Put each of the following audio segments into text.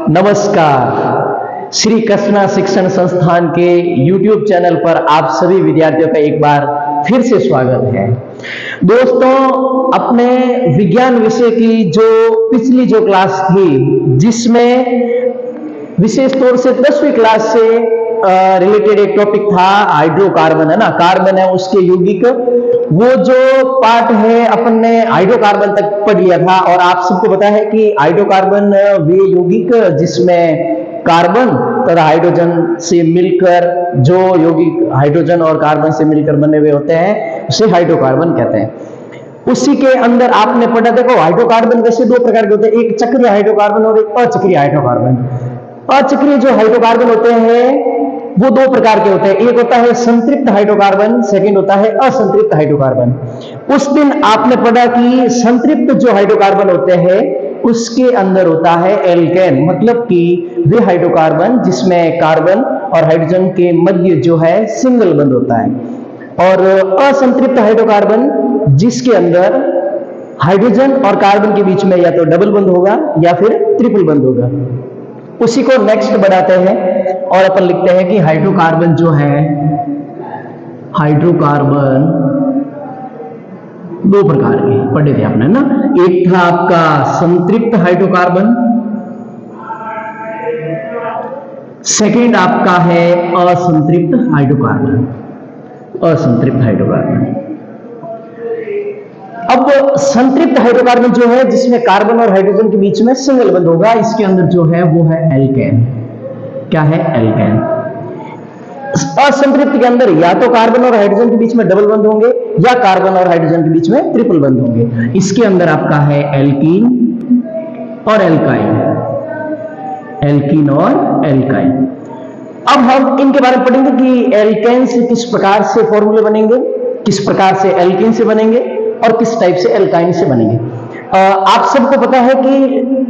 नमस्कार। श्री कृष्णा शिक्षण संस्थान के YouTube चैनल पर आप सभी विद्यार्थियों का एक बार फिर से स्वागत है। दोस्तों, अपने विज्ञान विषय की जो पिछली क्लास थी, जिसमें विशेष तौर से 10वीं क्लास से रिलेटेड एक टॉपिक था हाइड्रोकार्बन, है ना। कार्बन है, उसके यौगिक, वो जो पार्ट है अपन ने हाइड्रोकार्बन तक पढ़ लिया था। और आप सबको पता है कि हाइड्रोकार्बन वे यौगिक जिसमें कार्बन तथा हाइड्रोजन से मिलकर जो यौगिक हाइड्रोजन और कार्बन से मिलकर बने हुए होते हैं, उसे हाइड्रोकार्बन कहते हैं। उसी के अंदर आपने पढ़ा, देखो हाइड्रोकार्बन वैसे दो प्रकार के होते हैं, एक चक्रीय हाइड्रोकार्बन और एक अचक्रीय हाइड्रोकार्बन। अचक्रीय जो हाइड्रोकार्बन होते हैं वो दो प्रकार के होते हैं, एक होता है संतृप्त हाइड्रोकार्बन, सेकंड होता है असंतृप्त हाइड्रोकार्बन। उस दिन आपने पढ़ा कि संतृप्त जो हाइड्रोकार्बन होते हैं उसके अंदर होता है एल्केन, मतलब कि वे हाइड्रोकार्बन जिसमें कार्बन और हाइड्रोजन के मध्य जो है सिंगल बंध होता है। और असंतृप्त हाइड्रोकार्बन जिसके अंदर हाइड्रोजन और कार्बन के बीच में या तो डबल बंध होगा या फिर ट्रिपल बंध होगा। उसी को नेक्स्ट बढ़ाते हैं और अपन लिखते हैं कि हाइड्रोकार्बन जो है, हाइड्रोकार्बन दो प्रकार के पढ़े थे आपने ना। एक था आपका संतृप्त हाइड्रोकार्बन, सेकंड आपका है असंतृप्त हाइड्रोकार्बन। असंतृप्त हाइड्रोकार्बन। अब संतृप्त हाइड्रोकार्बन जो है जिसमें कार्बन और हाइड्रोजन के बीच में सिंगल बंध होगा, इसके अंदर जो है वो है एल्केन। क्या है? एल्केन। असंतृप्त के अंदर या तो कार्बन और हाइड्रोजन के बीच में डबल बंध होंगे या कार्बन और हाइड्रोजन के बीच में ट्रिपल बंध होंगे। इसके अंदर आपका है एल्कीन और एल्काइन। एल्कीन और एल्काइन। अब हम इनके बारे में पढ़ेंगे कि एल्केन से किस प्रकार से फॉर्मूले बनेंगे, किस प्रकार से एल्कीन से बनेंगे और किस टाइप से एल्काइन से बनेंगे। आप सबको पता है कि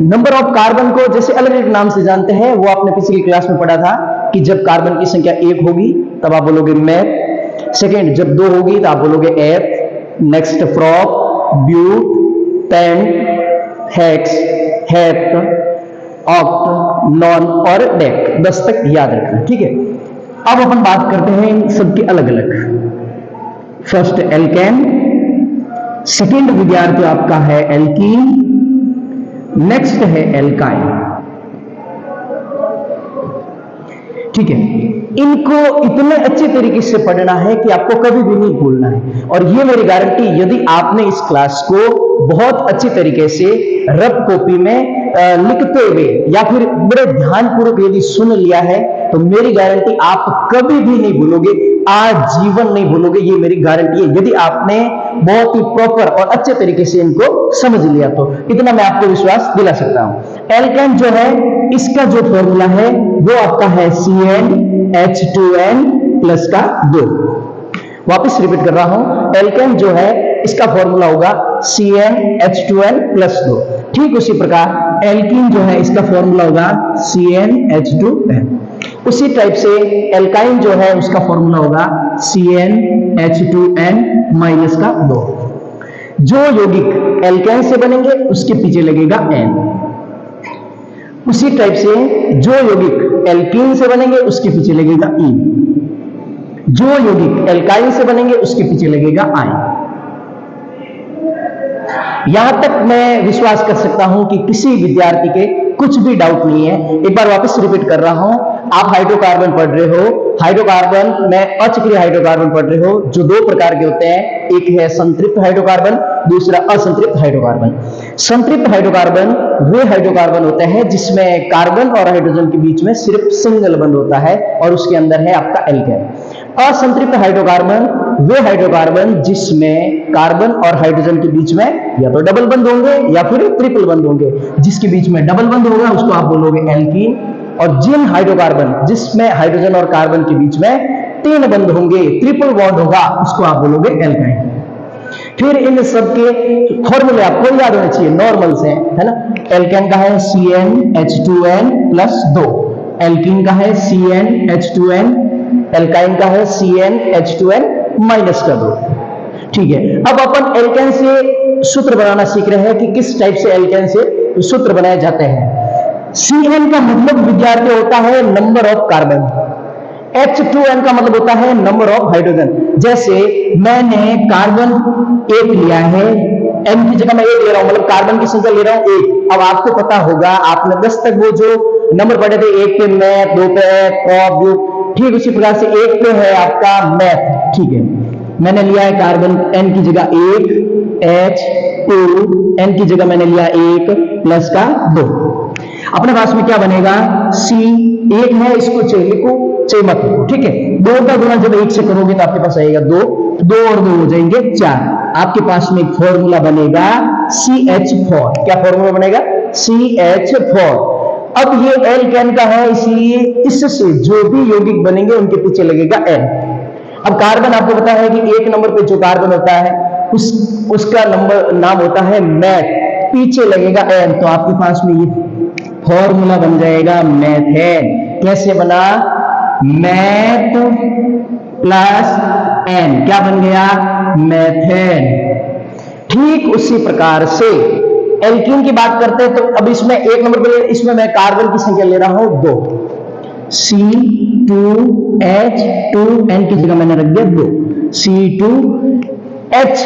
नंबर ऑफ कार्बन को जैसे अलग अलग नाम से जानते हैं, वो आपने पिछली क्लास में पढ़ा था कि जब कार्बन की संख्या 1 होगी तब आप बोलोगे मेथ, सेकेंड जब 2 होगी तो आप बोलोगे eth, next prop, but, pent, hex, hept, oct, non और डेक। 10 तक याद रखना, ठीक है। अब अपन बात करते हैं इन सबके अलग अलग। फर्स्ट एल्केन, सेकेंड विद्यार्थी आपका है एल्कीन, नेक्स्ट है एल्काइन, ठीक है। इनको इतने अच्छे तरीके से पढ़ना है कि आपको कभी भी नहीं भूलना है। और ये मेरी गारंटी, यदि आपने इस क्लास को बहुत अच्छे तरीके से रफ कॉपी में लिखते हुए या फिर बड़े ध्यानपूर्वक यदि सुन लिया है तो मेरी गारंटी आप कभी भी नहीं भूलोगे, आजीवन नहीं भूलोगे, ये मेरी गारंटी है। यदि आपने बहुत ही प्रॉपर और अच्छे तरीके से इनको समझ लिया तो इतना मैं आपको विश्वास दिला सकता हूं। एल्केन जो है इसका जो फॉर्मूला है वो आपका है CnH2n प्लस का 2। वापस रिपीट कर रहा हूं, एल्केन जो है इसका फॉर्मूला होगा CnH2n प्लस 2। ठीक उसी प्रकार एल्कीन जो है इसका फॉर्मूला होगा CnH2n। उसी टाइप से एल्काइन जो है उसका फॉर्मूला होगा CnH2n माइनस का 2। जो यौगिक एल्केन से बनेंगे उसके पीछे लगेगा N। उसी टाइप से जो यौगिक एल्कीन से बनेंगे उसके पीछे लगेगा E। जो यौगिक एल्काइन से बनेंगे उसके पीछे लगेगा I। यहां तक मैं विश्वास कर सकता हूं कि किसी विद्यार्थी के कुछ भी डाउट नहीं है। एक बार वापस रिपीट कर रहा हूं, आप हाइड्रोकार्बन पढ़ रहे हो, हाइड्रोकार्बन में अचक्रीय हाइड्रोकार्बन पढ़ रहे हो जो दो प्रकार के होते हैं, एक है संतृप्त हाइड्रोकार्बन, दूसरा असंतृप्त हाइड्रोकार्बन। संतृप्त हाइड्रोकार्बन वे हाइड्रोकार्बन होते हैं जिसमें कार्बन और हाइड्रोजन के बीच में सिर्फ सिंगल बंध होता है और उसके अंदर है आपका एल्केन। असंतृप्त हाइड्रोकार्बन वे हाइड्रोकार्बन जिसमें कार्बन और हाइड्रोजन के बीच में या तो डबल बंध होंगे या फिर ट्रिपल बंध होंगे। जिसके बीच में डबल बंध होगा उसको आप बोलोगे एल्कीन, और जिन हाइड्रोकार्बन जिसमें हाइड्रोजन और कार्बन के बीच में 3 बंध होंगे, ट्रिपल बॉन्ड होगा, उसको आप बोलोगे एल्काइन। फिर इन सब के फॉर्मूले आपको याद होने चाहिए, नॉर्मल से, है ना। एल्केन का है CnH2n प्लस 2, एल्कीन का है CnH2n, एल्काइन का है CnH2n माइनस का 2। ठीक है। अब अपन एल्केन से सूत्र बनाना सीख रहे हैं कि किस टाइप से एल्केन से सूत्र बनाए जाते हैं। Cn का मतलब विद्यार्थी होता है नंबर ऑफ कार्बन, H2n का मतलब होता है नंबर ऑफ हाइड्रोजन। जैसे मैंने कार्बन 1 लिया है, n की जगह मैं 1 ले रहा हूं, मतलब कार्बन की संख्या ले रहा हूं 1। अब आपको पता होगा, आपने 10 तक वो जो नंबर पढ़े थे, 1 पे मैथ, 2 पे प्रॉप, ठीक उसी प्रकार से 1 पे है आपका मैथ, ठीक है। मैंने लिया है कार्बन n की जगह 1, H2, n की जगह मैंने लिया 1 प्लस का 2। अपने पास में क्या बनेगा, C 1 है, इसको चाहे लिखो चाहे मत लिखो, ठीक है। 2 का गुणा जब 1 से करोगे तो आपके पास आएगा 2, 2 और 2 हो जाएंगे 4। आपके पास में एक फॉर्मूला बनेगा CH4। क्या फॉर्मूला बनेगा, CH4। अब ये एल्केन का है, इसलिए इससे जो भी यौगिक बनेंगे उनके पीछे लगेगा N। अब कार्बन आपको पता है कि 1 नंबर पे जो कार्बन होता है उसका नंबर नाम होता है मैथ, पीछे लगेगा N। तो आपके पास में ये फॉर्मूला बन जाएगा मेथेन। कैसे बना, मैथ प्लस N, क्या बन गया, मेथेन। ठीक उसी प्रकार से एल्कीन की बात करते हैं, तो अब इसमें 1 नंबर पे, इसमें मैं कार्बन की संख्या ले रहा हूं 2, C2H2, N की जगह मैंने रख दिया 2, C2H,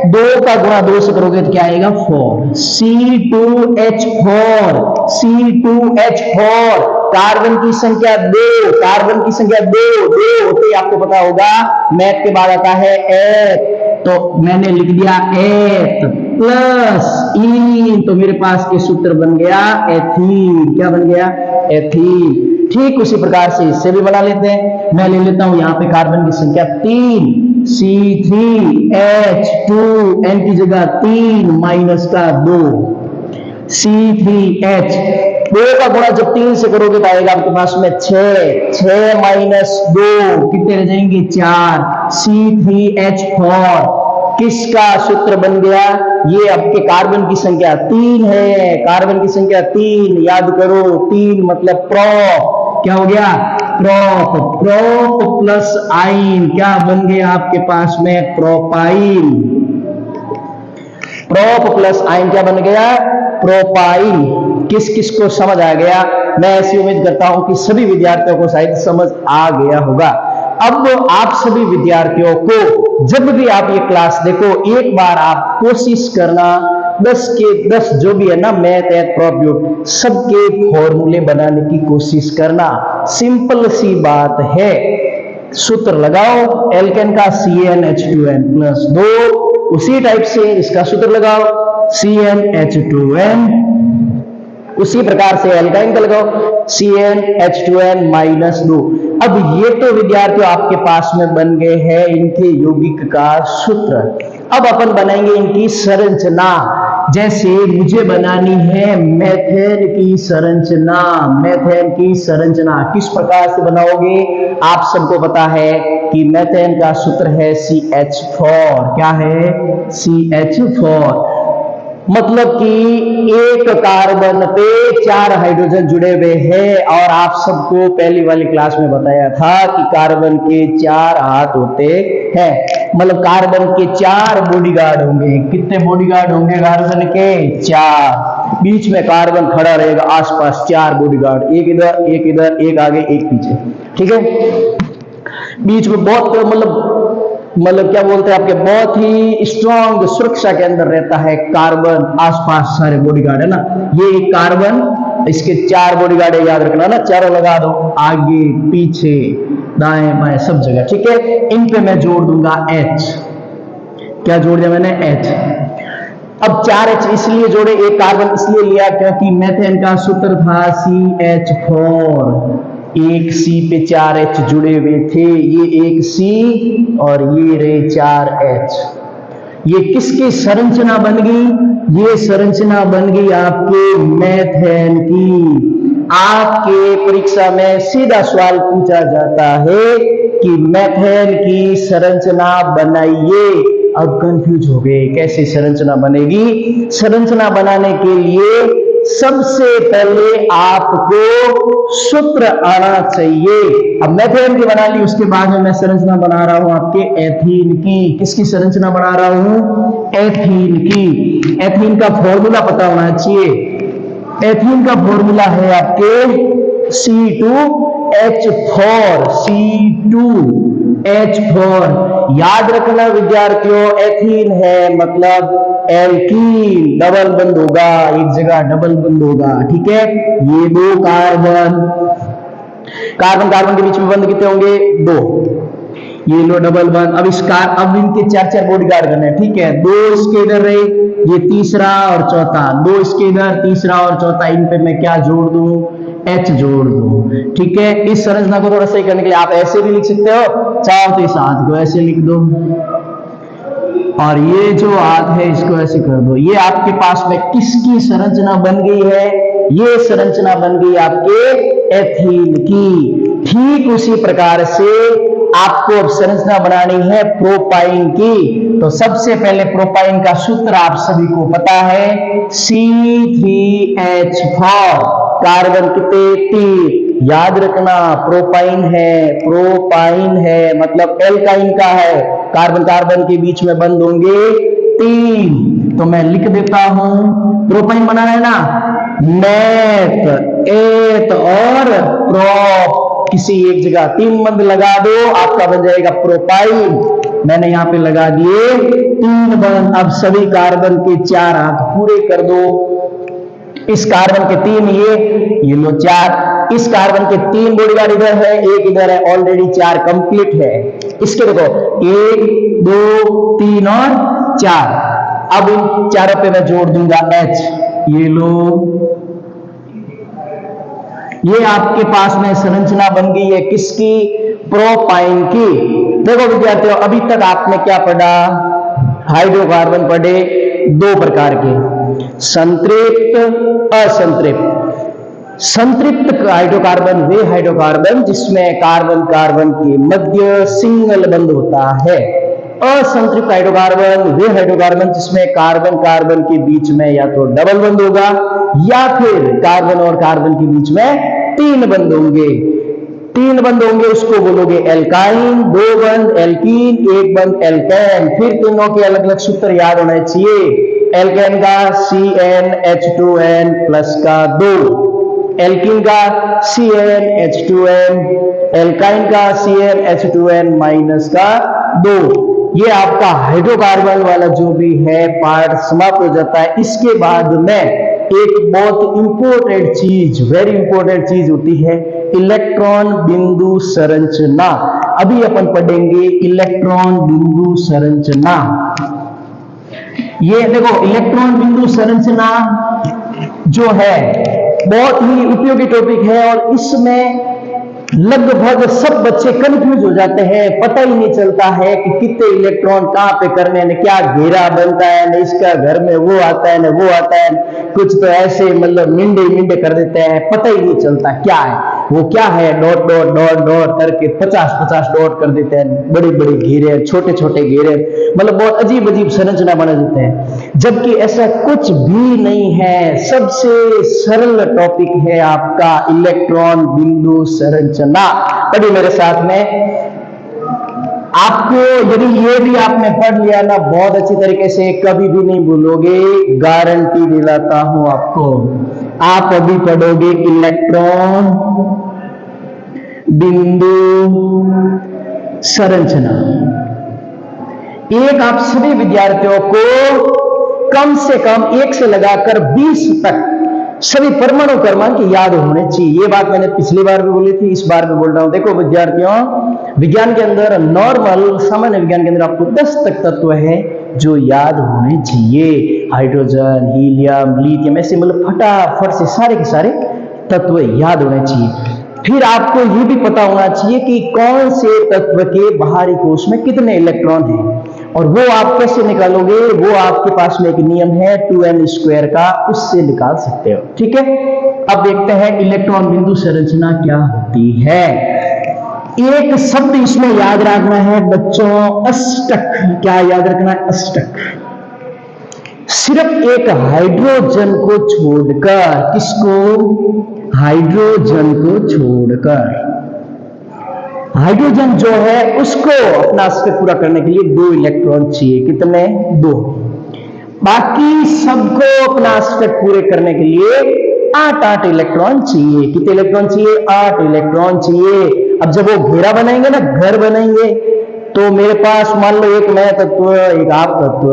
2 का गुणा 2 से करोगे तो क्या आएगा 4, C2H4, C2H4। कार्बन की संख्या 2, कार्बन की संख्या 2, 2 होते ही आपको पता होगा मैथ के बाद आता है एथ, तो मैंने लिख दिया एथ प्लस इन, तो मेरे पास ये सूत्र बन गया एथीन। क्या बन गया, एथीन। ठीक उसी प्रकार से इससे भी बना लेते हैं। मैं ले लेता हूं यहां पे कार्बन की संख्या 3, C3H2, N की जगह 3 माइनस का 2, C3H, 2 का गुणा जब 3 से करोगे तो आएगा आपके पास में 6, 6 माइनस 2 कितने रह जाएंगे 4, C3H4। किसका सूत्र बन गया, ये आपके कार्बन की संख्या 3 है, कार्बन की संख्या 3 याद करो, 3 मतलब प्रोप, क्या हो गया प्रोप, प्रोप प्लस आइन, क्या बन गया आपके पास में प्रोपाइन, प्रोप प्लस आइन क्या बन गया प्रोपाइन। किस किस को समझ आ गया, मैं ऐसी उम्मीद करता हूं कि सभी विद्यार्थियों को शायद समझ आ गया होगा। अब आप सभी विद्यार्थियों को जब भी आप ये क्लास देखो, एक बार आप कोशिश करना 10 के 10 जो भी है ना, मैथ एथ प्रॉप सबके फॉर्मूले बनाने की कोशिश करना। सिंपल सी बात है, सूत्र लगाओ एल्केन का CnH2n प्लस 2, उसी टाइप से इसका सूत्र लगाओ CnH2n, उसी प्रकार से एल्काइन का लगाओ CnH2n माइनस 2। अब ये तो विद्यार्थियों आपके पास में बन गए हैं इनके यौगिक का सूत्र। अब अपन बनाएंगे इनकी संरचना। जैसे मुझे बनानी है मेथेन की संरचना, मेथेन की संरचना किस प्रकार से बनाओगे, आप सबको पता है कि मेथेन का सूत्र है CH4। क्या है CH4, मतलब कि एक कार्बन पे 4 हाइड्रोजन जुड़े हुए हैं। और आप सबको पहली वाली क्लास में बताया था कि कार्बन के 4 हाथ होते हैं, मतलब कार्बन के 4 बॉडीगार्ड होंगे। कितने बॉडीगार्ड होंगे कार्बन के 4, बीच में कार्बन खड़ा रहेगा, आसपास 4 बॉडीगार्ड, एक इधर एक इधर, एक आगे एक पीछे, ठीक है। बीच में बहुत मतलब क्या बोलते हैं आपके, बहुत ही स्ट्रांग सुरक्षा के अंदर रहता है कार्बन, आसपास सारे बॉडीगार्ड है ना। ये एक कार्बन, इसके 4 बॉडीगार्ड है, याद रखना ना, चारों लगा दो, आगे पीछे दाएं बाएं सब जगह, ठीक है। इन पे मैं जोड़ दूंगा H। क्या जोड़ दिया मैंने H। अब 4H इसलिए जोड़े, एक कार्बन इसलिए लिया क्योंकि मेथेन का सूत्र था CH4, एक C पे 4H जुड़े हुए थे, ये एक C और ये रहे 4H। ये किसकी संरचना बन गई, ये संरचना बन गई आपके मेथेन की। आपके परीक्षा में सीधा सवाल पूछा जाता है कि मेथेन की संरचना बनाइए। अब कंफ्यूज हो गए कैसे संरचना बनेगी। संरचना बनाने के लिए सबसे पहले आपको सूत्र आना चाहिए। अब मेथेन की बना ली, उसके बाद में मैं संरचना बना रहा हूं आपके एथीन की। किसकी संरचना बना रहा हूं, एथीन की। एथीन का फॉर्मूला पता होना चाहिए। एथीन का फॉर्मूला है आपके C2H4, C2H4। याद रखना विद्यार्थियों, एथीन है मतलब एल्कीन, डबल बंद होगा, एक जगह डबल बंद होगा, ठीक है। ये दो कार्बन, कार्बन कार्बन के बीच में बंद कितने होंगे? दो। ये लो डबल बंद। अब इनके चार चार बॉडीगार्ड करने हैं, ठीक है। दो इसके इधर रहे, ये तीसरा और चौथा, दो इसके इधर, तीसरा और चौथा, इन पे मैं क्या जोड़ दूं? H जोड़ दूं, ठीक है। इस संरचना को थोड़ा सही करने के लिए आप ऐसे भी लिख सकते हो, चाहो तो इस हाथ को ऐसे लिख दो और ये जो हाथ है इसको ऐसे कर दो। ये आपके पास में किसकी संरचना बन गई है? ये संरचना बन गई आपके एथीन की। ठीक उसी प्रकार से आपको अब संरचना बनानी है प्रोपाइन की। तो सबसे पहले प्रोपाइन का सूत्र आप सभी को पता है, C3H4। कार्बन कितने? 3। याद रखना प्रोपाइन है मतलब एल्काइन का है, कार्बन कार्बन के बीच में बंद होंगे 3। तो मैं लिख देता हूं, प्रोपाइन बनाना है ना, नेट, एट और प्रोप, किसी एक जगह 3 बंद लगा दो, आपका बन जाएगा प्रोपाइन। मैंने यहां पे लगा दिए 3 बंद। अब सभी कार्बन के 4 हाथ पूरे कर दो। इस कार्बन के 3, ये लो 4। इस कार्बन के 3 बॉडीगार्ड इधर है, एक इधर है, ऑलरेडी 4 कंप्लीट है। इसके देखो 1 2 3 और 4। अब इन चारों पे मैं जोड़ दूंगा H। ये लो, ये आपके पास में संरचना बन गई है किसकी? प्रोपाइन की। देखो विद्यार्थियों, अभी तक आपने क्या पढ़ा? हाइड्रोकार्बन पढ़े 2 प्रकार के, संतृप्त, असंतृप्त। संतृप्त हाइड्रोकार्बन वे हाइड्रोकार्बन जिसमें कार्बन कार्बन के मध्य सिंगल बंद होता है। असंतृप्त हाइड्रोकार्बन वे हाइड्रोकार्बन जिसमें कार्बन कार्बन के बीच में या तो डबल बंद होगा या फिर कार्बन और कार्बन के बीच में 3 बंद होंगे। 3 बंद होंगे उसको बोलोगे एल्काइन, 2 बंद एल्कीन, 1 बंद एल्केन। फिर तीनों के अलग अलग सूत्र याद होने चाहिए। एल्केन का CnH2n प्लस का 2, एल्कीन का CnH2n, एल्काइन का CnH2n माइनस का 2। ये आपका हाइड्रोकार्बन वाला जो भी है पार्ट समाप्त हो जाता है। इसके बाद में एक बहुत इंपॉर्टेंट चीज, वेरी इंपॉर्टेंट चीज होती है इलेक्ट्रॉन बिंदु संरचना। अभी अपन पढ़ेंगे इलेक्ट्रॉन बिंदु संरचना। ये देखो इलेक्ट्रॉन बिंदु संरचना जो है बहुत ही उपयोगी टॉपिक है और इसमें लगभग सब बच्चे कंफ्यूज हो जाते हैं, पता ही नहीं चलता है कि कितने इलेक्ट्रॉन कहां पे करने ने, क्या घेरा बनता है न, इसका घर में वो आता है न वो आता है। कुछ तो ऐसे मतलब मिंडे कर देते हैं, पता ही नहीं चलता क्या है वो, क्या है डॉट डॉट डॉट डॉट करके 50-50 डॉट कर देते हैं, बड़े बड़े घेरे, छोटे छोटे घेरे, मतलब बहुत अजीब अजीब संरचना बना देते हैं। जबकि ऐसा कुछ भी नहीं है, सबसे सरल टॉपिक है आपका इलेक्ट्रॉन बिंदु संरचना। पढ़िए मेरे साथ में। आपको यदि ये भी आपने पढ़ लिया ना बहुत अच्छी तरीके से, कभी भी नहीं भूलोगे, गारंटी दिलाता हूं आपको। आप अभी पढ़ोगे इलेक्ट्रॉन बिंदु संरचना। एक आप सभी विद्यार्थियों को कम से कम 1 से लगाकर 20 तक सभी परमाणु क्रमांक याद होने चाहिए। ये बात मैंने पिछली बार भी बोली थी, इस बार भी बोल रहा हूं। देखो विद्यार्थियों, विज्ञान के अंदर नॉर्मल सामान्य विज्ञान के अंदर आपको 10 तक तत्व है जो याद होने चाहिए। हाइड्रोजन, हीलियम, लिथियम, ऐसे मतलब फटाफट से सारे के सारे तत्व याद होने चाहिए। फिर आपको ये भी पता होना चाहिए कि कौन से तत्व के बाहरी कोश में कितने इलेक्ट्रॉन हैं, और वो आप कैसे निकालोगे? वो आपके पास में एक नियम है 2n² का, उससे निकाल सकते हो, ठीक है। अब देखते हैं इलेक्ट्रॉन बिंदु संरचना क्या होती है। एक शब्द इसमें याद रखना है बच्चों, अष्टक। क्या याद रखना है? अष्टक। सिर्फ एक हाइड्रोजन को छोड़कर, किसको? हाइड्रोजन को छोड़कर, हाइड्रोजन जो है उसको अपना अष्टक पूरा करने के लिए 2 इलेक्ट्रॉन चाहिए। कितने? 2। बाकी सबको अपना अष्टक पूरे करने के लिए 8 इलेक्ट्रॉन चाहिए। कितने इलेक्ट्रॉन चाहिए? 8 इलेक्ट्रॉन चाहिए। अब जब वो घेरा बनाएंगे ना, घर बनाएंगे, तो मेरे पास मान लो एक मैं तत्व, एक आप तत्व,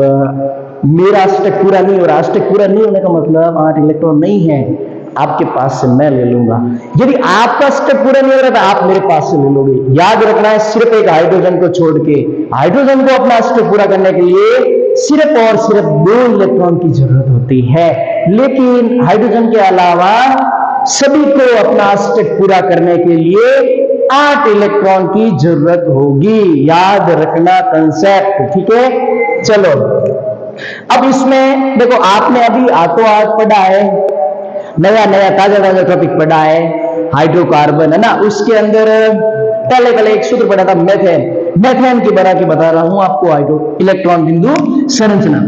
मेरा अष्टक पूरा नहीं हो रहा। अष्टक पूरा नहीं होने का मतलब 8 इलेक्ट्रॉन नहीं है, आपके पास से मैं ले लूंगा। यदि आपका अष्टक पूरा नहीं हो रहा तो आप मेरे पास से ले लोगे। याद रखना है, सिर्फ एक हाइड्रोजन को छोड़ के, हाइड्रोजन को अपना अष्टक पूरा करने के लिए सिर्फ और सिर्फ 2 इलेक्ट्रॉन की जरूरत होती है। लेकिन हाइड्रोजन के अलावा सभी को अपना अष्टक पूरा करने के लिए 8 इलेक्ट्रॉन की जरूरत होगी। याद रखना कंसेप्ट, ठीक है। चलो अब इसमें देखो, आपने अभी हाथों हाथ पढ़ा है, नया नया ताजा टॉपिक पढ़ा है, हाइड्रोकार्बन, है ना। उसके अंदर पहले एक सूत्र पढ़ा था, मेथेन। मेथेन की बता रहा हूं आपको, हाइड्रो इलेक्ट्रॉन बिंदु संरचना।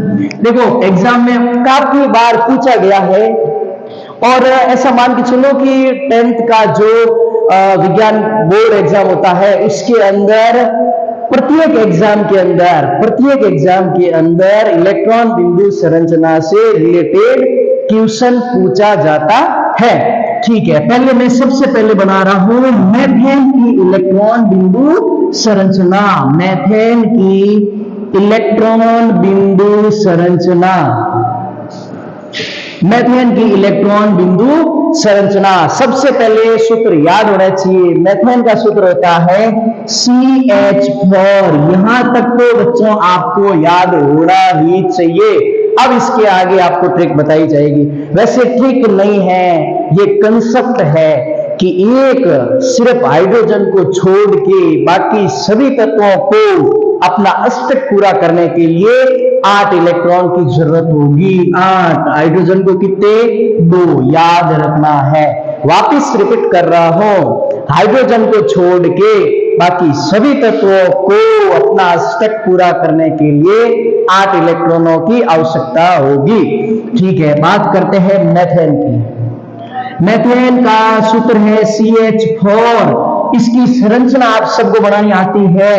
देखो एग्जाम में काफी बार पूछा गया है, और ऐसा मान के चलो कि 10th का जो विज्ञान बोर्ड एग्जाम होता है, उसके अंदर प्रत्येक एग्जाम के अंदर इलेक्ट्रॉन बिंदु संरचना से रिलेटेड क्वेश्चन पूछा जाता है। ठीक है, पहले मैं सबसे पहले बना रहा हूं मेथेन की इलेक्ट्रॉन बिंदु संरचना। मेथेन की इलेक्ट्रॉन बिंदु संरचना, मेथेन की इलेक्ट्रॉन बिंदु संरचना। सबसे पहले सूत्र याद होना चाहिए। मेथेन का सूत्र होता है CH4। यहां तक तो बच्चों आपको याद होना ही चाहिए। अब इसके आगे आपको ट्रिक बताई जाएगी। वैसे ट्रिक नहीं है, ये कंसेप्ट है कि एक सिर्फ हाइड्रोजन को छोड़ के बाकी सभी तत्वों को अपना अष्टक पूरा करने के लिए 8 इलेक्ट्रॉन की जरूरत होगी। 8, हाइड्रोजन को कितने? 2, याद रखना है। वापिस रिपीट कर रहा हूं, हाइड्रोजन को छोड़ के बाकी सभी तत्वों को अपना अष्टक पूरा करने के लिए 8 इलेक्ट्रॉनों की आवश्यकता होगी। ठीक है, बात करते हैं मेथेन की। मेथेन का सूत्र है CH4। इसकी संरचना आप सबको बनानी आती है।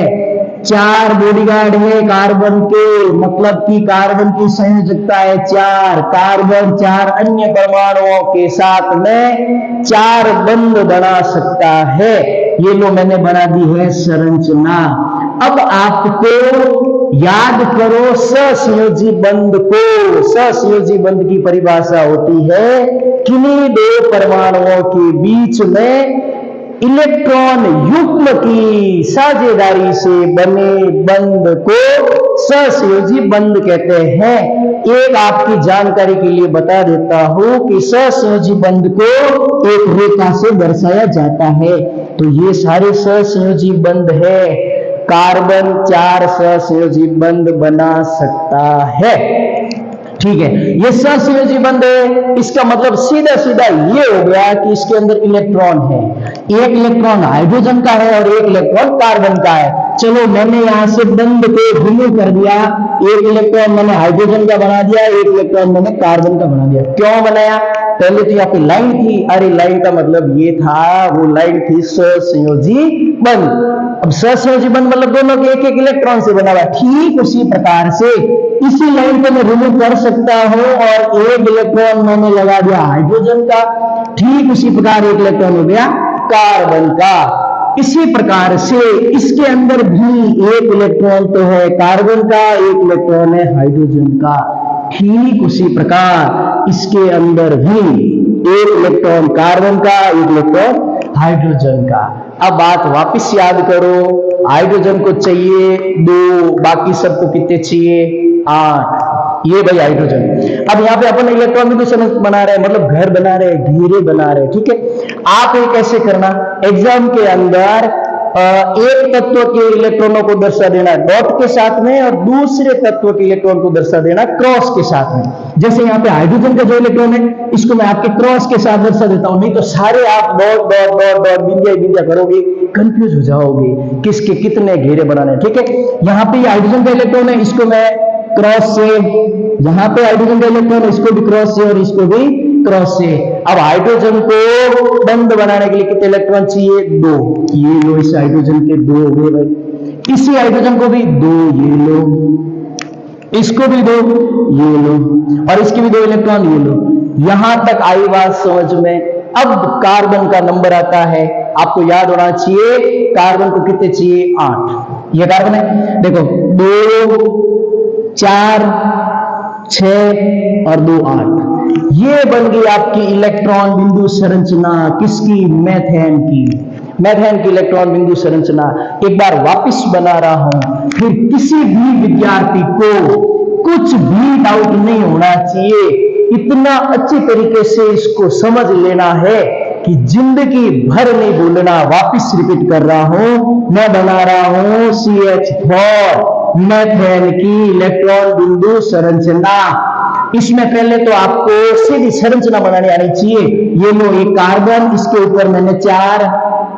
4 बॉडीगार्ड है कार्बन के, मतलब कि कार्बन की संयोजकता है 4। कार्बन 4 अन्य परमाणुओं के साथ में 4 बंध बना सकता है। ये लो मैंने बना दी है संरचना। अब आपको याद करो सहसंयोजी बंध को। सहसंयोजी बंध की परिभाषा होती है किन्हीं 2 परमाणुओं के बीच में इलेक्ट्रॉन युग्म की साझेदारी से बने बंध को सहसंयोजी बंध कहते हैं। एक आपकी जानकारी के लिए बता देता हूं कि सहसंयोजी बंध को एक रेखा से दर्शाया जाता है। तो ये सारे सहसंयोजी बंध है। कार्बन 4 सहसंयोजी बंध बना सकता है। ठीक है, ये सहसंयोजी बंध है। इसका मतलब सीधा सीधा ये हो गया कि इसके अंदर इलेक्ट्रॉन है। एक इलेक्ट्रॉन हाइड्रोजन का है और एक इलेक्ट्रॉन कार्बन का है। चलो मैंने यहां से बंध को रिमूव कर दिया। एक इलेक्ट्रॉन मैंने हाइड्रोजन का बना दिया, एक इलेक्ट्रॉन मैंने कार्बन का बना दिया। क्यों बनाया? पहले तो यहाँ पे लाइन थी, अरे लाइन का मतलब ये था, वो लाइन थी सहसंयोजी बंध। अब सहसंयोजी बंध मतलब दोनों के एक एक इलेक्ट्रॉन से बना हुआ। ठीक उसी प्रकार से इसी लाइन को मैं रिमूव कर सकता हूं और एक इलेक्ट्रॉन मैंने लगा दिया हाइड्रोजन का। ठीक उसी प्रकार एक इलेक्ट्रॉन हो गया कार्बन का। इसी प्रकार से इसके अंदर भी एक इलेक्ट्रॉन तो है कार्बन का, एक इलेक्ट्रॉन है हाइड्रोजन का। ठीक उसी प्रकार इसके अंदर भी एक इलेक्ट्रॉन कार्बन का, एक इलेक्ट्रॉन हाइड्रोजन का। अब बात वापस याद करो, हाइड्रोजन को चाहिए 2, बाकी सबको कितने चाहिए? 8। ये भाई हाइड्रोजन। अब यहाँ पे अपन इलेक्ट्रॉन बिंदु संरचना बना रहे हैं, मतलब घर बना रहे हैं, घेरे बना रहे हैं। ठीक है, आप ये कैसे करना, एग्जाम के अंदर एक तत्व के इलेक्ट्रॉनों को दर्शा देना डॉट के साथ में और दूसरे तत्व के इलेक्ट्रॉन को दर्शा देना क्रॉस के साथ में। जैसे यहाँ पे हाइड्रोजन का जो इलेक्ट्रॉन है इसको मैं आपके क्रॉस के साथ दर्शा देता हूं, नहीं तो सारे आप डॉट डॉट डॉट डॉट बिंदिया बिंदिया करोगे, कंफ्यूज हो जाओगे किसके कितने घेरे बनाने। ठीक है, यहाँ पे हाइड्रोजन का इलेक्ट्रॉन है, इसको मैं क्रॉस से, यहाँ पे हाइड्रोजन का इलेक्ट्रॉन है, इसको भी क्रॉस से और इसको भी क्रॉस से। अब हाइड्रोजन को बंध बनाने के लिए कितने इलेक्ट्रॉन चाहिए? 2। ये लो, इस हाइड्रोजन के 2 हो गए भाई। इसी हाइड्रोजन को भी 2, ये लो। इसको भी दो, ये लो, और इसके भी 2 इलेक्ट्रॉन, ये लो। यहां तक आई बात समझ में। अब कार्बन का नंबर आता है, आपको याद होना चाहिए कार्बन को कितने चाहिए, 8। ये कार्बन है, देखो 2 4 6 और 2 8। ये बन गई आपकी इलेक्ट्रॉन बिंदु संरचना, किसकी, मेथेन की। मेथेन की इलेक्ट्रॉन बिंदु संरचना एक बार वापस बना रहा हूं, फिर किसी भी विद्यार्थी को कुछ भी डाउट नहीं होना चाहिए। इतना अच्छी तरीके से इसको समझ लेना है कि जिंदगी भर नहीं भूलना। वापस रिपीट कर रहा हूं, मैं बना रहा हूं CH4 मेथेन की इलेक्ट्रॉन बिंदु संरचना। इसमें पहले तो आपको सीधी संरचना बनानी आनी चाहिए। ये लो, एक कार्बन, इसके ऊपर मैंने 4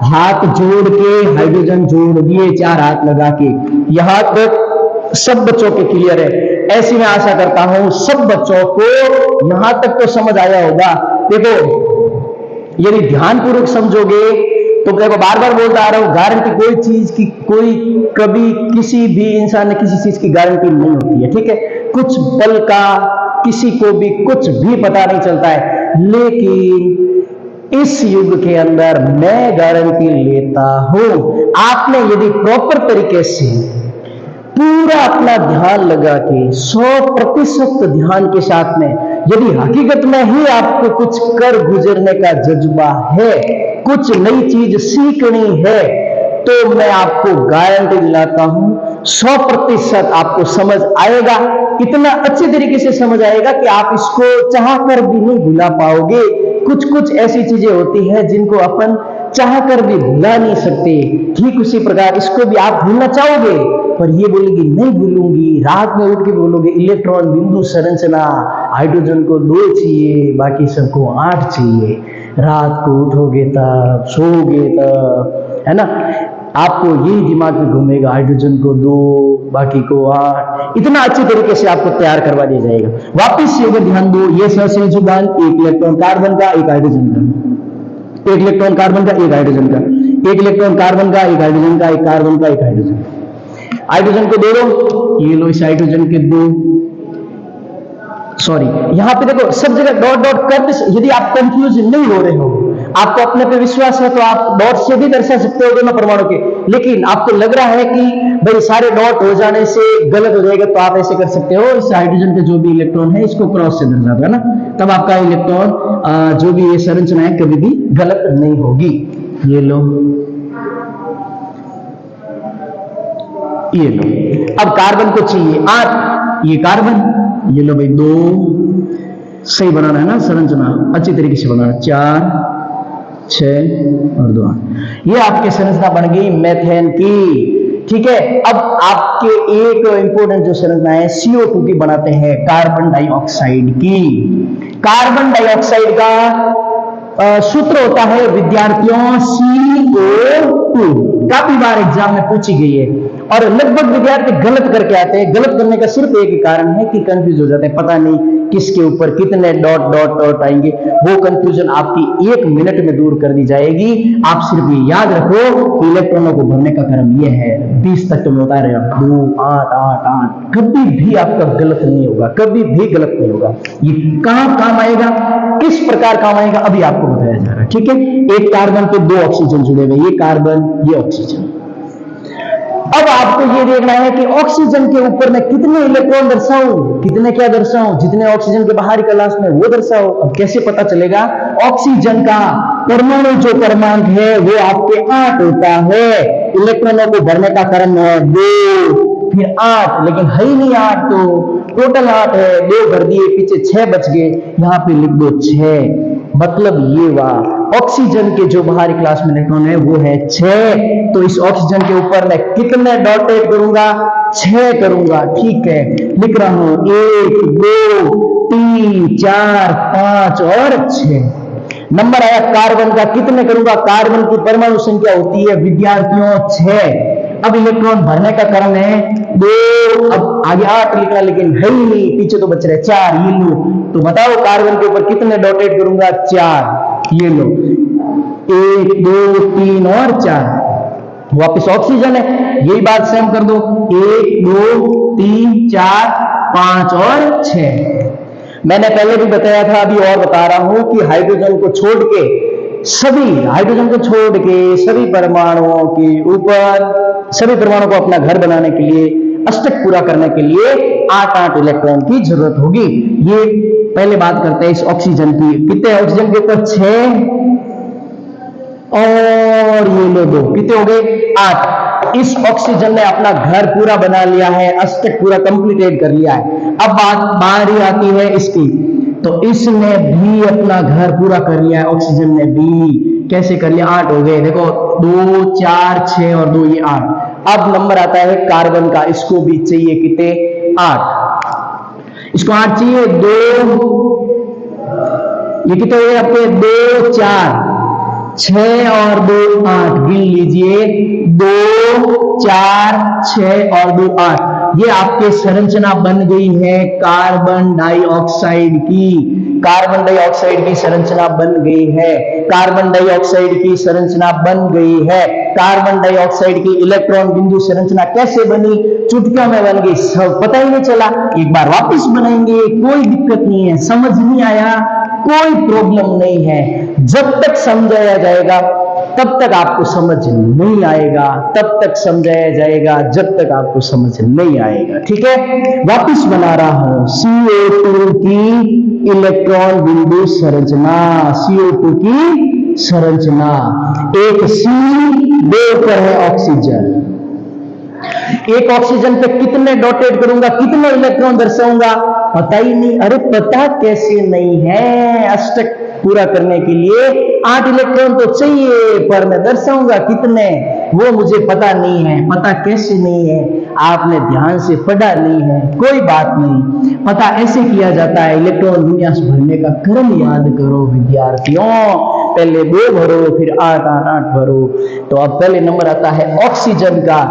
हाथ जोड़ के हाइड्रोजन जोड़ दिए, 4 हाथ लगा के। यहां तक सब बच्चों के क्लियर है? ऐसी मैं आशा करता हूं सब बच्चों को यहां तक तो समझ आया होगा। देखो, यदि ध्यानपूर्वक समझोगे तो देखो, बार बार बोलता आ रहा हूं, गारंटी कोई चीज की, कोई कभी किसी भी इंसान ने किसी चीज की गारंटी नहीं होती है, ठीक है। कुछ पल का किसी को भी कुछ भी पता नहीं चलता है, लेकिन इस युग के अंदर मैं गारंटी लेता हूं, आपने यदि प्रॉपर तरीके से पूरा अपना ध्यान लगा के 100% ध्यान के साथ में, यदि हकीकत में ही आपको कुछ कर गुजरने का जज्बा है, कुछ नई चीज सीखनी है, तो मैं आपको गारंटी दिलाता हूं 100% आपको समझ आएगा। इतना अच्छे तरीके से समझ आएगा कि आप इसको चाहकर भी नहीं भुला पाओगे। कुछ कुछ ऐसी चीजें होती हैं जिनको अपन चाहकर भी भुला नहीं सकते। ठीक उसी प्रकार इसको भी आप भूलना चाहोगे, पर ये बोलेगी नहीं भूलूंगी। रात में उठ के बोलोगे इलेक्ट्रॉन बिंदु संरचना, हाइड्रोजन को 2 चाहिए, बाकी सबको 8 चाहिए। रात को उठोगे तब, सोओगे तब, है ना, आपको यही दिमाग में घूमेगा, हाइड्रोजन को 2, बाकी को 8। इतना अच्छे तरीके से आपको तैयार करवा दिया जाएगा। वापिस से अगर ध्यान दो, ये सहसंयोजन 1 इलेक्ट्रॉन कार्बन का, 1 हाइड्रोजन का, 1 इलेक्ट्रॉन कार्बन का, 1 हाइड्रोजन का, 1 इलेक्ट्रॉन कार्बन का, 1 हाइड्रोजन का, 1 कार्बन का, 1 हाइड्रोजन। हाइड्रोजन को 2 लो, ये लो, इस हाइड्रोजन के 2, सॉरी, यहां पे देखो सब जगह डॉट डॉट कर। यदि आप कंफ्यूज नहीं हो रहे हो, आपको अपने पे विश्वास है, तो आप डॉट से भी दर्शा सकते हो दोनों परमाणु के। लेकिन आपको लग रहा है कि भाई सारे डॉट हो जाने से गलत हो जाएगा, तो आप ऐसे कर सकते हो, इस हाइड्रोजन के जो भी इलेक्ट्रॉन है इसको क्रॉस से दर्शा दो, है ना, तब आपका इलेक्ट्रॉन जो भी ये संरचना है कभी भी गलत नहीं होगी। ये लो, ये लो। अब कार्बन को चाहिए 8, ये कार्बन, ये लो भाई 2, सही बनाना है ना संरचना, अच्छी तरीके से बनाना, 4 6 और 2 8। ये आपकी संरचना बन गई मेथेन की, ठीक है। अब आपके एक इंपॉर्टेंट जो संरचना है CO2 की बनाते हैं, कार्बन डाइऑक्साइड की। कार्बन डाइऑक्साइड का सूत्र होता है विद्यार्थियों CO2। काफी बार एग्जाम में पूछी गई है, और लगभग विद्यार्थी गलत करके आते हैं। गलत करने का सिर्फ एक ही कारण है कि कंफ्यूज हो जाते हैं, पता नहीं किसके ऊपर कितने डॉट डॉट डॉट आएंगे। वो कंफ्यूजन आपकी 1 मिनट में दूर कर दी जाएगी। आप सिर्फ ये याद रखो कि इलेक्ट्रॉनों को भरने का क्रम ये है, 20 तक तुम बता रहे हो, 2 8 8 8। कभी भी आपका गलत नहीं होगा, कभी भी गलत नहीं होगा। ये कहां काम आएगा, किस प्रकार काम आएगा, अभी आपको बताया जा रहा है, ठीक है। एक कार्बन पे 2 ऑक्सीजन जुड़े हुए, ये कार्बन, ये ऑक्सीजन। अब आपको ये देखना है कि ऑक्सीजन के ऊपर मैं कितने इलेक्ट्रॉन दर्शाऊं, कितने क्या दर्शाऊं, जितने ऑक्सीजन के बाहरी कलाश में वो दर्शाओ। अब कैसे पता चलेगा? ऑक्सीजन का परमाणु जो क्रमांक है वो आपके 8 होता है। इलेक्ट्रॉनों को भरने का क्रम है 2, फिर 8, लेकिन है ही नहीं 8, तो टोटल 8 है, 2 भर दिए, पीछे 6 बच गए, यहां पे लिख दो 6। मतलब ये वाह, ऑक्सीजन के जो बाहरी क्लास में इलेक्ट्रॉन है वो है 6। तो इस ऑक्सीजन के ऊपर मैं कितने डॉटेड करूंगा? 6 करूंगा, ठीक है। लिख रहा हूं 1 2 3 4 5 और 6। नंबर आया कार्बन का, कितने करूंगा? कार्बन की परमाणु संख्या होती है विद्यार्थियों 6। अब इलेक्ट्रॉन भरने का क्रम है 2, अब आगे 8 लिखना, लेकिन है ही नहीं, पीछे तो बच रहे 4। ये लो, तो बताओ कार्बन के ऊपर कितने डॉटेड करूंगा? 4। ये लो, 1 2 3 और 4। वापिस ऑक्सीजन है, यही बात सेम कर दो, 1 2 3 4 5 और 6। मैंने पहले भी बताया था, अभी और बता रहा हूं कि हाइड्रोजन को छोड़ के सभी परमाणुओं के ऊपर, सभी परमाणुओं को अपना घर बनाने के लिए, अष्टक पूरा करने के लिए 8 इलेक्ट्रॉन की जरूरत होगी। ये पहले बात करते हैं इस ऑक्सीजन की। कितने ऑक्सीजन के ऊपर? 6 और ये लो 2, कितने हो गए? 8। इस ऑक्सीजन ने अपना घर पूरा बना लिया है, अष्टक पूरा कंप्लीटेड कर लिया है। अब बारी आती है इसकी, तो इसने भी अपना घर पूरा कर लिया है, ऑक्सीजन ने भी। कैसे कर लिया? 8 हो गए, देखो 2 4 6 और 2 ये 8। अब नंबर आता है कार्बन का, इसको भी चाहिए कितने? 8। इसको 8 चाहिए, 2 ये कितने हुए आपके? 2 4 6 और 2 8। गिन लीजिए, 2 4 6 और 2 8। ये आपके संरचना बन गई है कार्बन डाइऑक्साइड की। कार्बन डाइऑक्साइड की संरचना बन गई है। कार्बन डाइऑक्साइड की संरचना बन गई है। कार्बन डाइऑक्साइड की इलेक्ट्रॉन बिंदु संरचना कैसे बनी? चुटकियों में बन गई, सब पता ही नहीं चला। एक बार वापस बनाएंगे, कोई दिक्कत नहीं है। समझ नहीं आया, कोई प्रॉब्लम नहीं है। जब तक समझाया जाएगा तब तक आपको समझ नहीं आएगा, तब तक समझाया जाएगा जब तक आपको समझ नहीं आएगा। ठीक है, वापस बना रहा हूं CO2 की इलेक्ट्रॉन बिंदु संरचना। CO2 की संरचना, एक C, 2 पर है ऑक्सीजन। एक ऑक्सीजन पे कितने डॉटेड करूंगा, कितने इलेक्ट्रॉन दर्शाऊंगा? पता ही नहीं। अरे पता कैसे नहीं है? अष्टक पूरा करने के लिए 8 इलेक्ट्रॉन तो चाहिए, पर मैं दर्शाऊंगा कितने वो मुझे पता नहीं है। पता कैसे नहीं है? आपने ध्यान से पढ़ा नहीं है, कोई बात नहीं। पता ऐसे किया जाता है, इलेक्ट्रॉन विन्यास भरने का क्रम याद करो विद्यार्थियों। पहले 2 भरो, फिर 8 8 8 भरो। तो अब पहले नंबर आता है ऑक्सीजन का।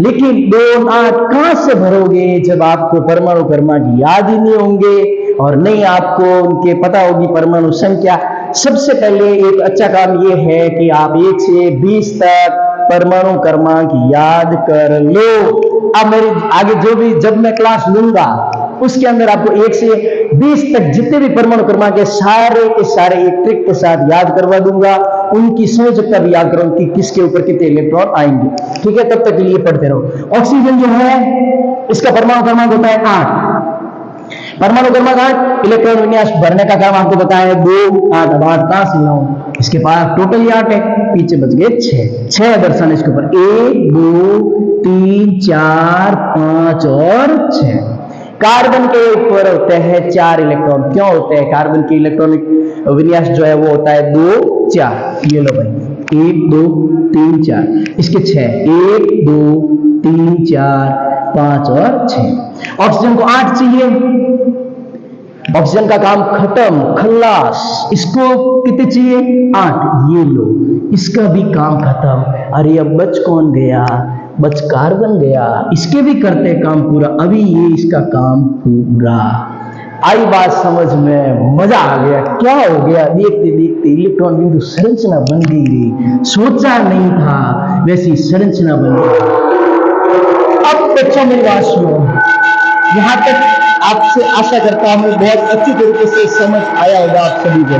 लेकिन 2 8 कहां से भरोगे जब आपको परमाणु क्रमांक याद ही नहीं होंगे और नहीं आपको उनके पता होगी परमाणु संख्या। सबसे पहले एक अच्छा काम यह है कि आप 1 से 20 तक परमाणु क्रमांक याद कर लो। अब मेरी आगे जो भी जब मैं क्लास लूंगा उसके अंदर आपको 1 से 20 तक जितने भी परमाणु क्रमांक है सारे के सारे एक ट्रिक के साथ याद करवा दूंगा। उनकी संयोजकता भी याद करो कि किसके ऊपर कितने इलेक्ट्रॉन आएंगे। ठीक है, तब तक के लिए पढ़ते रहो। ऑक्सीजन जो है इसका परमाणु क्रमांक होता है 8। परमाणु क्रमांक 8, इलेक्ट्रॉन विन्यास भरने का काम आपको बताया है 2 8। अब 8 कहां से लाऊं? इसके पास टोटल 8 है, पीछे बच गए 6 दर्शाने इसके ऊपर। 1 2 3 4 5 और 6। कार्बन के ऊपर होते हैं 4 इलेक्ट्रॉन। क्यों होते हैं? कार्बन की इलेक्ट्रॉनिक विन्यास जो है वो होता है 2 4। ये लो भाई, 1 2 3 4। इसके 6, 1 2 3 4 5 और 6। ऑक्सीजन को 8 चाहिए, ऑक्सीजन का काम खत्म, खल्लास। इसको कितने चाहिए? 8। ये लो, इसका भी काम खत्म। अरे अब बच कौन गया? बच कार्बन गया। इसके भी करते काम पूरा, अभी ये इसका काम पूरा। आई बात समझ में? मजा आ गया। क्या हो गया? देखते देखते इलेक्ट्रॉन बिंदु संरचना बन गई। सोचा नहीं था वैसी संरचना बन गई। अब बच्चों मेरी बात सुनो, यहां तक आपसे आशा करता हूं बहुत अच्छी तरीके से समझ आया होगा आप सभी को।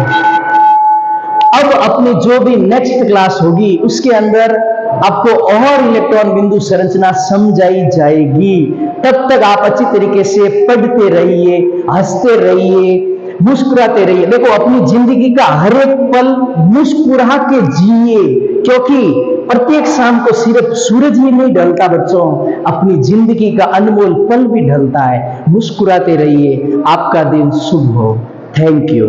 अब अपनी जो भी नेक्स्ट क्लास होगी उसके अंदर आपको और इलेक्ट्रॉन बिंदु संरचना समझाई जाएगी। तब तक आप अच्छी तरीके से पढ़ते रहिए, हंसते रहिए, मुस्कुराते रहिए। देखो, अपनी जिंदगी का हर एक पल मुस्कुरा के जिए, क्योंकि प्रत्येक शाम को सिर्फ सूरज ही नहीं ढलता बच्चों, अपनी जिंदगी का अनमोल पल भी ढलता है। मुस्कुराते रहिए। आपका दिन शुभ हो। Thank you.